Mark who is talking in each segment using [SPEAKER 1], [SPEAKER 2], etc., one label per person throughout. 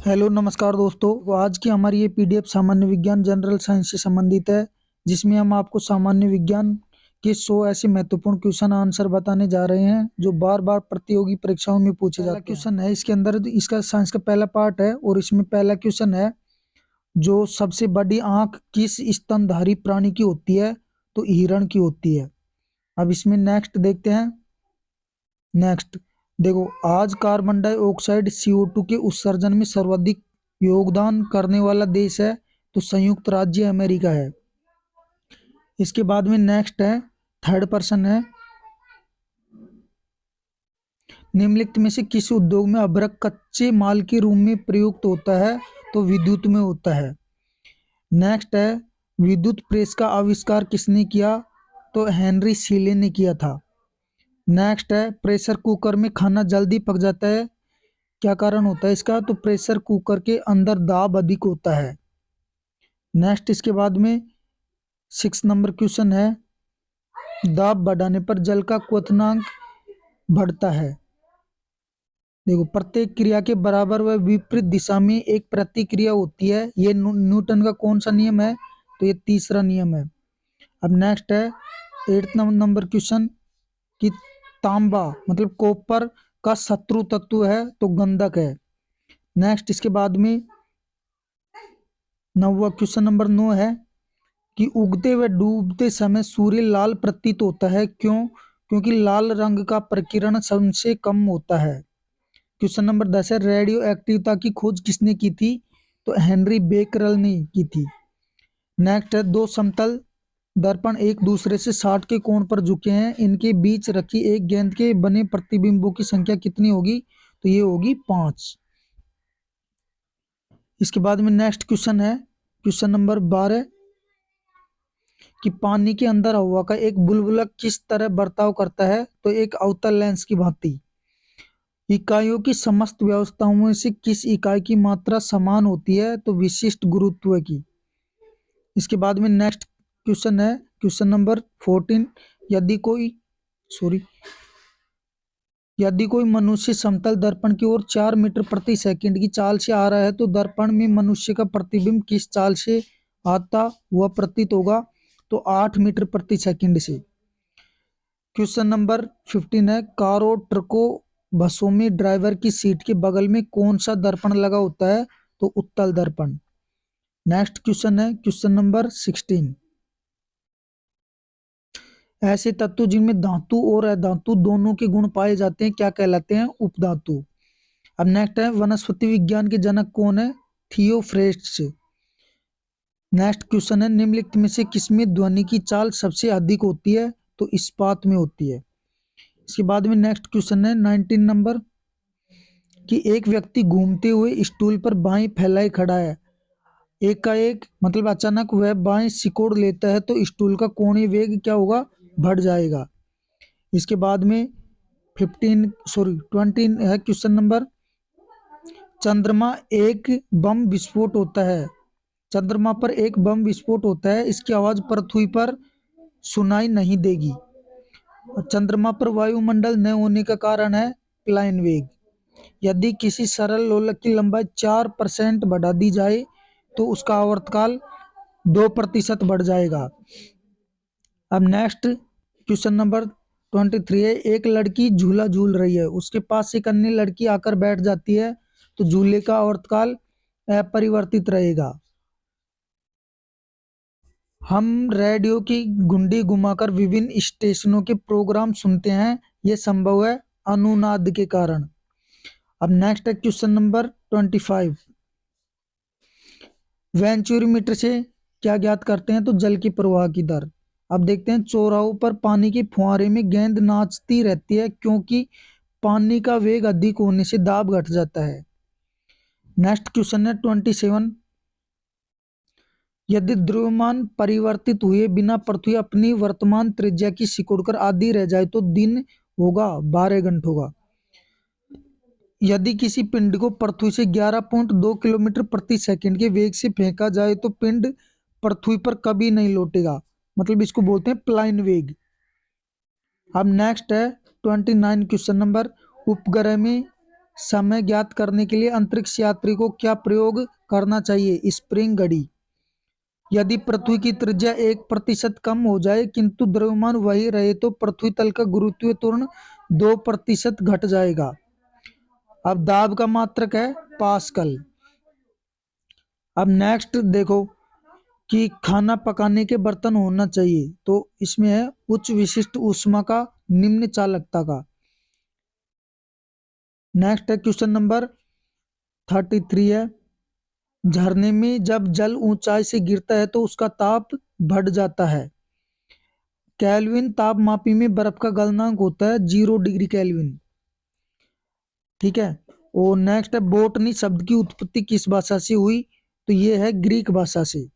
[SPEAKER 1] Hello नमस्कार दोस्तों। आज की हमारी ये पीडीएफ सामान्य विज्ञान जनरल साइंस से संबंधित है, जिसमें हम आपको सामान्य विज्ञान के 100 ऐसे महत्वपूर्ण क्वेश्चन आंसर बताने जा रहे हैं जो बार बार प्रतियोगी परीक्षाओं में पूछे जाते हैं। क्वेश्चन है इसके अंदर, इसका साइंस का पहला पार्ट है और इसमें पहला क्वेश्चन है, जो सबसे बड़ी आंख किस स्तनधारी प्राणी की होती है? तो हिरण की होती है। अब इसमें नेक्स्ट देखते हैं। नेक्स्ट देखो, आज कार्बन डाइऑक्साइड CO2 के उत्सर्जन में सर्वाधिक योगदान करने वाला देश है? तो संयुक्त राज्य अमेरिका है। इसके बाद में नेक्स्ट है, थर्ड पर्सन है, निम्नलिखित में से किस उद्योग में अभ्रक कच्चे माल के रूप में प्रयुक्त होता है? तो विद्युत में होता है। नेक्स्ट है, विद्युत प्रेस का आविष्कार किसने किया? तो हेनरी शीले ने किया था। नेक्स्ट है, प्रेशर कुकर में खाना जल्दी पक जाता है, क्या कारण होता है इसका? तो प्रेशर कुकर के अंदर दाब अधिक होता है। नेक्स्ट इसके बाद में 6 नंबर क्वेश्चन है, दाब बढ़ाने पर जल का क्वथनांक बढ़ता है। देखो, प्रत्येक क्रिया के बराबर व विपरीत दिशा में एक प्रतिक्रिया होती है। ये न्यूटन का कौन सा नियम है? तो ये तीसरा नियम है। अब नेक्स्ट है 8 नंबर क्वेश्चन, कि तांबा मतलब कॉपर का शत्रु तत्व है? तो गंधक है। नेक्स्ट इसके बाद में 9वां क्वेश्चन नंबर 9 है, कि उगते व डूबते समय सूर्य लाल प्रतीत होता है, क्यों? क्योंकि लाल रंग का प्रकीर्णन सबसे कम होता है। क्वेश्चन नंबर 10 है, रेडियो एक्टिविटी की खोज किसने की थी? तो हेनरी बेकरल ने की थी। नेक्स्ट है, दो समतल दर्पण एक दूसरे से 60 के कोण पर झुके हैं, इनके बीच रखी एक गेंद के बने प्रतिबिंबों की संख्या कितनी होगी? तो ये होगी 5। इसके बाद में नेक्स्ट क्वेश्चन है, क्वेश्चन नंबर 12, कि पानी के अंदर हवा का एक बुलबुला किस तरह बर्ताव करता है? तो एक अवतल लेंस की भांति। इकाइयों की समस्त व्यवस्थाओं में से किस इकाई की मात्रा समान होती है? तो विशिष्ट गुरुत्व की। इसके बाद में नेक्स्ट क्वेश्चन है, क्वेश्चन नंबर 14, यदि कोई मनुष्य समतल दर्पण की ओर 4 मीटर प्रति सेकंड की चाल से आ रहा है, तो दर्पण में मनुष्य का प्रतिबिंब किस चाल से आता हुआ प्रतीत होगा? तो 8 मीटर प्रति सेकंड से। क्वेश्चन नंबर 15 है, कारों, ट्रकों, बसों में ड्राइवर की सीट के बगल में कौन सा दर्पण लगा होता है? तो उत्तल दर्पण। नेक्स्ट क्वेश्चन है, क्वेश्चन नंबर 16, ऐसे तत्व जिनमें धातु और अधातु दोनों के गुण पाए जाते हैं क्या कहलाते हैं? उपधातु। अब नेक्स्ट है, वनस्पति विज्ञान के जनक कौन है? थियोफ्रेस्टस। नेक्स्ट क्वेश्चन है, निम्नलिखित में से किसमें ध्वनि की चाल सबसे अधिक होती है? तो इस्पात में होती है। इसके बाद में नेक्स्ट क्वेश्चन है 19 नंबर, कि एक व्यक्ति घूमते हुए स्टूल पर बाएं फैलाए खड़ा है, एकाएक मतलब अचानक वह बाएं सिकोड़ लेता है, तो स्टूल का कोणीय वेग क्या होगा? बढ़ जाएगा। इसके बाद में 20 है क्वेश्चन नंबर, चंद्रमा पर एक बम विस्फोट होता है, इसकी आवाज पृथ्वी पर सुनाई नहीं देगी। चंद्रमा पर वायुमंडल न होने का कारण है प्लाइन वेग। यदि किसी सरल लोलक की लंबाई 4% बढ़ा दी जाए, तो उसका आवर्तकाल 2% बढ़ जाएगा। अब नेक्स्ट क्वेश्चन नंबर 23 है, एक लड़की झूला झूल रही है, उसके पास एक अन्य लड़की आकर बैठ जाती है, तो झूले का आवर्तकाल अपरिवर्तित रहेगा। हम रेडियो की घुंडी घुमाकर विभिन्न स्टेशनों के प्रोग्राम सुनते हैं, यह संभव है अनुनाद के कारण। अब नेक्स्ट है क्वेश्चन नंबर 25, वेंचुरीमीटर से क्या ज्ञात करते हैं? तो जल की प्रवाह की दर। अब देखते हैं, चौराहों पर पानी के फुहारे में गेंद नाचती रहती है, क्योंकि पानी का वेग अधिक होने से दाब घट जाता है। नेक्स्ट क्वेश्चन है 27, यदि द्रव्यमान परिवर्तित हुए बिना पृथ्वी अपनी वर्तमान त्रिज्या की सिकुड़कर आधी रह जाए, तो दिन होगा 12 घंटों का। यदि किसी पिंड को पृथ्वी से 11.2 किलोमीटर प्रति सेकंड के वेग से फेंका जाए, तो पिंड पृथ्वी पर कभी नहीं लौटेगा, मतलब इसको बोलते हैं प्लाइन वेग। अब नेक्स्ट है 29 क्वेश्चन नंबर, उपग्रह में समय ज्ञात करने के लिए अंतरिक्ष यात्री को क्या प्रयोग करना चाहिए? स्प्रिंग घड़ी। यदि पृथ्वी की त्रिज्या 1% कम हो जाए किंतु द्रव्यमान वही रहे तो पृथ्वी तल का गुरुत्वीय त्वरण 2% घट जाएगा। अब दाब का मात्रक है पास्कल। अब नेक्स्ट देखो कि खाना पकाने के बर्तन होना चाहिए, तो इसमें है उच्च विशिष्ट ऊष्मा का, निम्न चालकता का। नेक्स्ट है क्वेश्चन नंबर 33 है, झरने में जब जल ऊंचाई से गिरता है तो उसका ताप बढ़ जाता है। केल्विन तापमापी में बर्फ का गलनांक होता है 0 डिग्री केल्विन। ठीक है। और नेक्स्ट है बोटनी शब्द की उत्पत्ति किस भाषा से हुई? तो ये है ग्रीक भाषा से।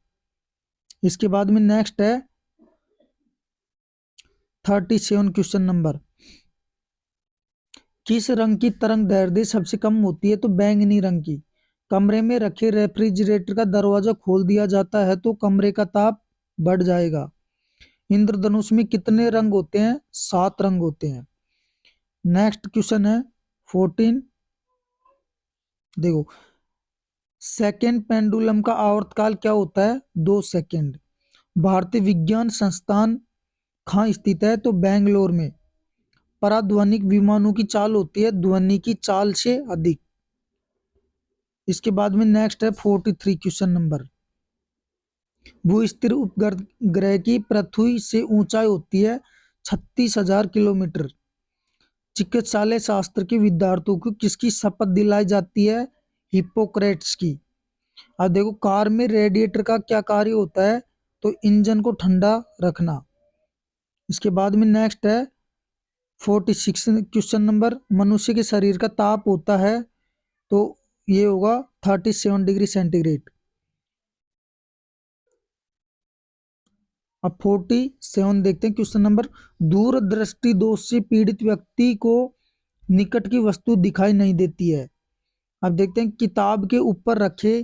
[SPEAKER 1] इसके बाद में नेक्स्ट है 37 क्वेश्चन नंबर, किस रंग की तरंग दैर्ध्य सबसे कम होती है? तो बैंगनी रंग की। कमरे में रखे रेफ्रिजरेटर का दरवाजा खोल दिया जाता है तो कमरे का ताप बढ़ जाएगा। इंद्रधनुष में कितने रंग होते हैं? 7 रंग होते हैं। नेक्स्ट क्वेश्चन है 14, देखो सेकेंड पेंडुलम का आवर्तकाल क्या होता है? 2 सेकेंड। भारतीय विज्ञान संस्थान कहाँ स्थित है? तो बेंगलोर में। पराध्वनिक विमानों की चाल होती है ध्वनि की चाल से अधिक। इसके बाद में नेक्स्ट है 43 क्वेश्चन नंबर, भूस्थिर उपग्रह की पृथ्वी से ऊंचाई होती है 36,000 किलोमीटर। चिकित्सालय शास्त्र के विद्यार्थियों को किसकी शपथ दिलाई जाती है? हिप्पोक्रेट्स की। अब देखो कार में रेडिएटर का क्या कार्य होता है? तो इंजन को ठंडा रखना। इसके बाद में नेक्स्ट है 46 क्वेश्चन नंबर, मनुष्य के शरीर का ताप होता है तो ये होगा 37 डिग्री सेंटीग्रेड। अब 47 देखते हैं क्वेश्चन नंबर, दूरदृष्टि दोष से पीड़ित व्यक्ति को निकट की वस्तु दिखाई नहीं देती है। अब देखते हैं किताब के ऊपर रखे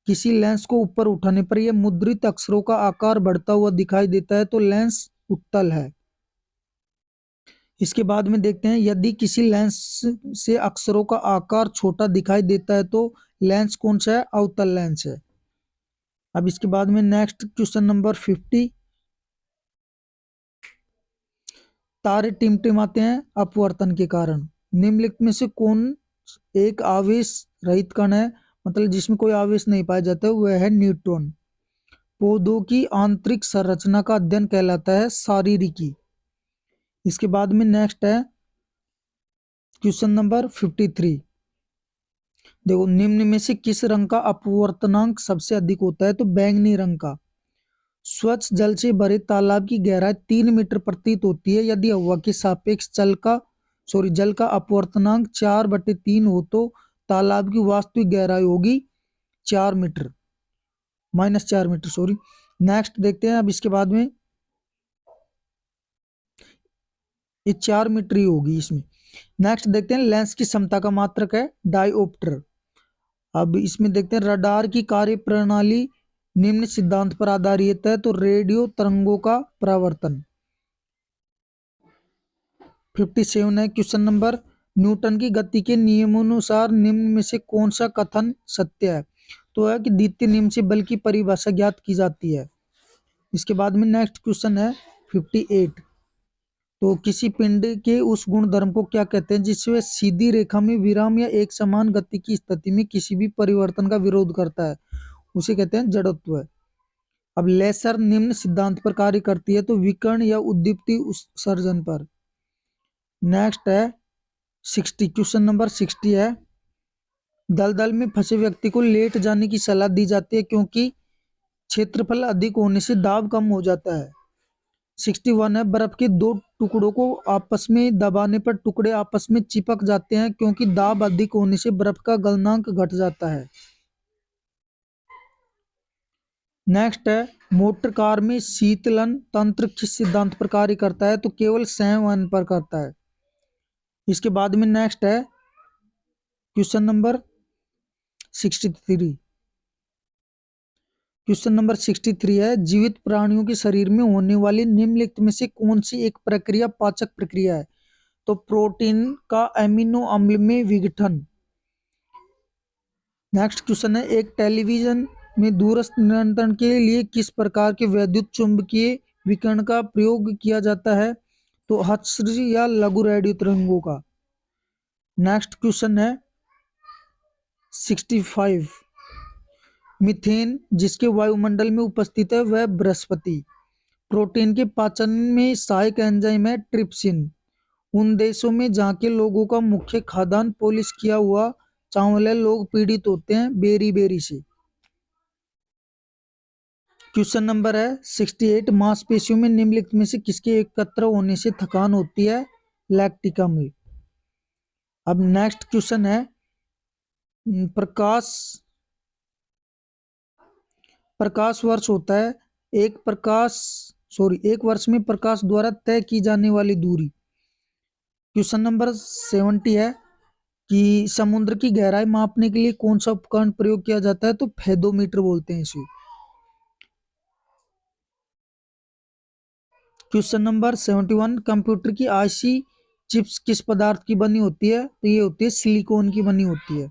[SPEAKER 1] किसी लेंस को ऊपर उठाने पर यह मुद्रित अक्षरों का आकार बढ़ता हुआ दिखाई देता है तो लेंस उत्तल है। इसके बाद में देखते हैं यदि किसी लेंस से अक्षरों का आकार छोटा दिखाई देता है तो लेंस कौन सा है? अवतल लेंस है। अब इसके बाद में नेक्स्ट क्वेश्चन नंबर 50, तारे टिमटिमाते हैं अपवर्तन के कारण। निम्नलिखित में से कौन एक आवेश रहित कण है, मतलब जिसमें कोई आवेश नहीं पाया जाता है? वह है न्यूट्रॉन। पौधों की आंतरिक संरचना का अध्ययन कहलाता है शारीरिकी। इसके बाद में नेक्स्ट है क्वेश्चन नंबर 53, देखो निम्न में से किस रंग का अपवर्तनांक सबसे अधिक होता है? तो बैंगनी रंग का। स्वच्छ जल से भरे तालाब की गहराई 3 मीटर प्रतीत होती है यदि हवा के सापेक्ष जल का अपवर्तनांक 4/3 हो तो तालाब की वास्तविक गहराई होगी 4 मीटर, -4 मीटर सॉरी। नेक्स्ट देखते हैं अब इसके बाद में, ये 4 मीटर ही होगी इसमें। नेक्स्ट देखते हैं लेंस की क्षमता का मात्रक है डायोप्टर। अब इसमें देखते हैं रडार की कार्य प्रणाली निम्न सिद्धांत पर आधारित है तो रेडियो तरंगों का परावर्तन। 57 है क्वेश्चन नंबर, न्यूटन की गति के नियमानुसार निम्न में से कौन सा कथन सत्य है? तो है कि द्वितीय नियम से बल की परिभाषा ज्ञात की जाती है। इसके बाद में नेक्स्ट क्वेश्चन है 58, तो किसी पिंड के उस गुण धर्म को क्या कहते हैं जिससे सीधी रेखा में विराम या एक समान गति की स्थिति में किसी भी परिवर्तन का विरोध करता है? उसे कहते हैं जड़त्व। अब लेसर निम्न सिद्धांत पर कार्य करती है तो विकर्ण या उद्दीप्ति उत्सर्जन पर। नेक्स्ट है 60 क्वेश्चन नंबर 60 है, दलदल में फंसे व्यक्ति को लेट जाने की सलाह दी जाती है क्योंकि क्षेत्रफल अधिक होने से दाब कम हो जाता है। 61 है, बर्फ के 2 टुकड़ों को आपस में दबाने पर टुकड़े आपस में चिपक जाते हैं क्योंकि दाब अधिक होने से बर्फ का गलनांक घट जाता है। नेक्स्ट है मोटर कार में शीतलन तंत्र किस सिद्धांत पर कार्य करता है? तो केवल संवहन पर करता है। इसके बाद में नेक्स्ट है क्वेश्चन नंबर 63। क्वेश्चन नंबर 63 है, जीवित प्राणियों के शरीर में होने वाली निम्नलिखित में से कौन सी एक प्रक्रिया पाचक प्रक्रिया है? तो प्रोटीन का एमिनो अम्ल में विघटन। नेक्स्ट क्वेश्चन है, एक टेलीविजन में दूरस्थ नियंत्रण के लिए किस प्रकार के वैद्युत चुंबकीय विकिरण का प्रयोग किया जाता है? तो हर्ट्ज या लघु रेडियो तरंगों का। नेक्स्ट क्वेश्चन है 65, मीथेन जिसके वायुमंडल में उपस्थित है वह बृहस्पति। प्रोटीन के पाचन में सहायक एंजाइम है ट्रिप्सिन। उन देशों में जहाँ के लोगों का मुख्य खाद्यान्न पॉलिश किया हुआ चावल है, लोग पीड़ित होते हैं बेरी से। क्वेश्चन नंबर है 68, मांसपेशियों में निम्नलिखित में से किसके एकत्र होने से थकान होती है? लैक्टिक अम्ल। अब नेक्स्ट क्वेश्चन है, प्रकाश वर्ष होता है एक वर्ष में प्रकाश द्वारा तय की जाने वाली दूरी। क्वेश्चन नंबर 70 है कि समुद्र की गहराई मापने के लिए कौन सा उपकरण प्रयोग किया जाता है? तो फेदोमीटर बोलते हैं इसे। क्वेश्चन नंबर 71, कंप्यूटर की आईसी चिप्स किस पदार्थ की बनी होती है? तो ये होती है सिलिकॉन की बनी होती है।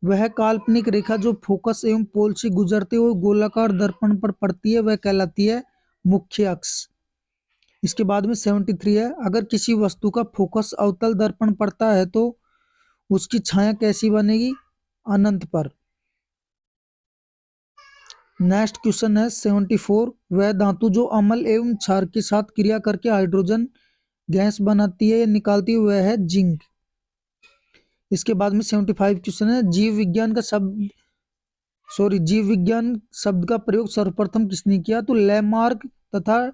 [SPEAKER 1] वह काल्पनिक रेखा जो फोकस एवं पोल से गुजरते हुए गोलाकार दर्पण पर पड़ती है वह कहलाती है मुख्य अक्ष। इसके बाद में 73 है, अगर किसी वस्तु का फोकस अवतल दर्पण पड़ता है तो उसकी छाया कैसी बनेगी? अनंत पर। नेक्स्ट क्वेश्चन है 74, वह धातु जो अम्ल एवं क्षार के साथ क्रिया करके हाइड्रोजन गैस बनाती है या निकालती है वह है जिंक। इसके बाद में 75 क्वेश्चन है, जीव विज्ञान शब्द का प्रयोग सर्वप्रथम किसने किया? तो लैमार्क तथा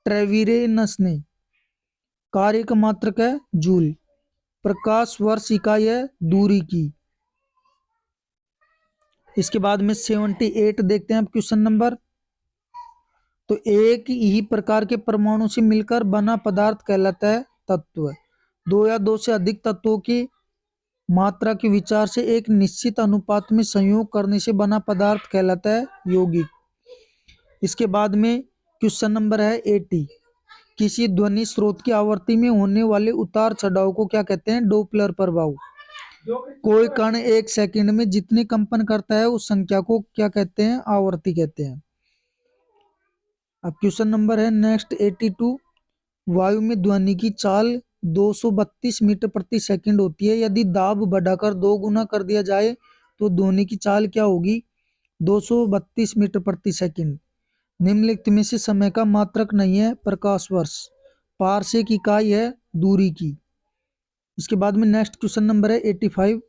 [SPEAKER 1] ट्रेविरेनस ने। कार्य का मात्रक है जूल। प्रकाश वर्ष इकाई है दूरी की। इसके बाद में 78 देखते हैं क्वेश्चन नंबर। तो एक ही प्रकार के परमाणु से मिलकर बना पदार्थ कहलाता है तत्व। दो या दो से अधिक तत्वों की मात्रा के विचार से एक निश्चित अनुपात में संयोग करने से बना पदार्थ कहलाता है यौगिक। इसके बाद में क्वेश्चन नंबर है 80, किसी ध्वनि स्रोत की आवृत्ति में होने वाले उतार चढ़ाव को क्या कहते हैं? डोपलर प्रभाव। कोई कण एक सेकंड में जितने कंपन करता है उस संख्या को क्या कहते हैं? आवृत्ति कहते हैं। अब क्वेश्चन नंबर है नेक्स्ट 82, वायु में ध्वनि की चाल 232 मीटर प्रति सेकंड होती है। यदि दाब बढ़ाकर 2 गुना कर दिया जाए तो ध्वनि की चाल क्या होगी? 232 मीटर प्रति सेकंड। निम्नलिखित में से समय का मात्रक नहीं है प्रकाश वर्ष। पारसेक इकाई है दूरी की। इसके बाद में नेक्स्ट क्वेश्चन नंबर है 85,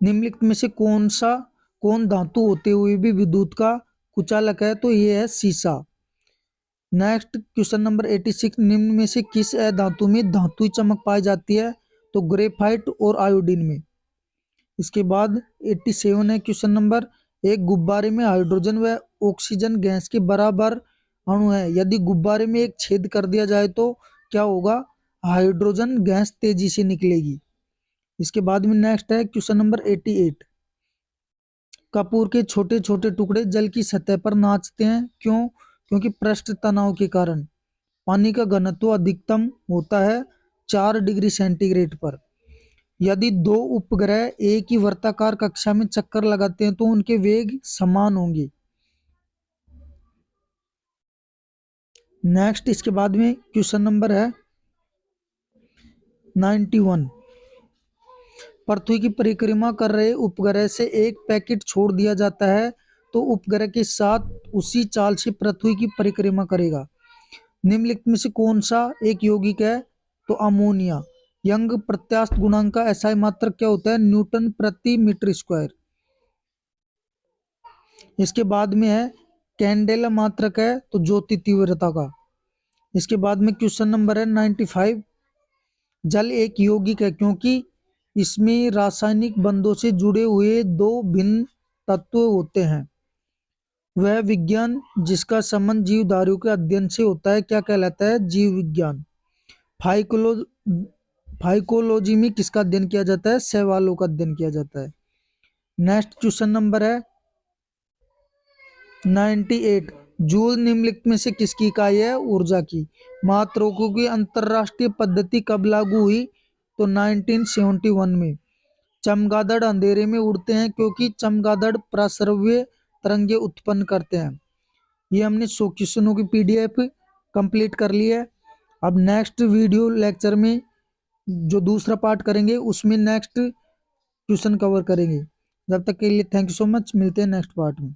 [SPEAKER 1] निम्नलिखित में से कौन धातु होते हुए भी विद्युत का कुचालक है? तो ये है सीसा। नेक्स्ट क्वेश्चन नंबर 86, निम्न में से किस धातु में धातुई चमक पाई जाती है? तो ग्रेफाइट और आयोडीन में। इसके बाद 87 है क्वेश्चन नंबर, एक गुब्बारे में हाइड्रोजन व ऑक्सीजन गैस के बराबर अणु है। यदि गुब्बारे में एक छेद कर दिया जाए तो क्या होगा? हाइड्रोजन गैस तेजी से निकलेगी। इसके बाद में नेक्स्ट है क्वेश्चन नंबर 88, कपूर के छोटे छोटे टुकड़े जल की सतह पर नाचते हैं, क्यों? क्योंकि पृष्ठ तनाव के कारण। पानी का घनत्व अधिकतम होता है 4 डिग्री सेंटीग्रेड पर। यदि दो उपग्रह एक ही वर्ताकार कक्षा में चक्कर लगाते हैं तो उनके वेग समान होंगे। नेक्स्ट इसके बाद में क्वेश्चन नंबर है 91, पृथ्वी की परिक्रमा कर रहे उपग्रह से एक पैकेट छोड़ दिया जाता है तो उपग्रह के साथ उसी चाल से पृथ्वी की परिक्रमा करेगा। निम्नलिखित में से कौन सा एक यौगिक है? तो अमोनिया। यंग प्रत्यास्थ गुणांक का एसआई मात्रक क्या होता है? न्यूटन प्रति मीटर स्क्वायर। इसके बाद में है कैंडेला मात्रक है तो ज्योति तीव्रता का। इसके बाद में क्वेश्चन नंबर है 95, जल एक यौगिक है क्योंकि इसमें रासायनिक बंधों से जुड़े हुए 2 भिन्न तत्व होते हैं। वह विज्ञान जिसका संबंध जीवधारियों के अध्ययन से होता है क्या कहलाता है? जीव विज्ञान। फाइकोलॉजी में किसका अध्ययन किया जाता है? शैवालों का अध्ययन किया जाता है। नेक्स्ट क्वेश्चन नंबर है 98, जूल निम्नलिखित में से किसकी इकाई है? ऊर्जा की। मात्रकों की अंतरराष्ट्रीय पद्धति कब लागू हुई? तो 1971 में। चमगादड़ अंधेरे में उड़ते हैं क्योंकि चमगादड़ प्रस्रव्य तरंगे उत्पन्न करते हैं। ये हमने 100 क्वेश्चनों की पीडीएफ कंप्लीट कर ली है। अब नेक्स्ट वीडियो लेक्चर में जो दूसरा पार्ट करेंगे उसमें नेक्स्ट क्वेश्चन कवर करेंगे। जब तक के लिए थैंक यू सो मच, मिलते हैं नेक्स्ट पार्ट में।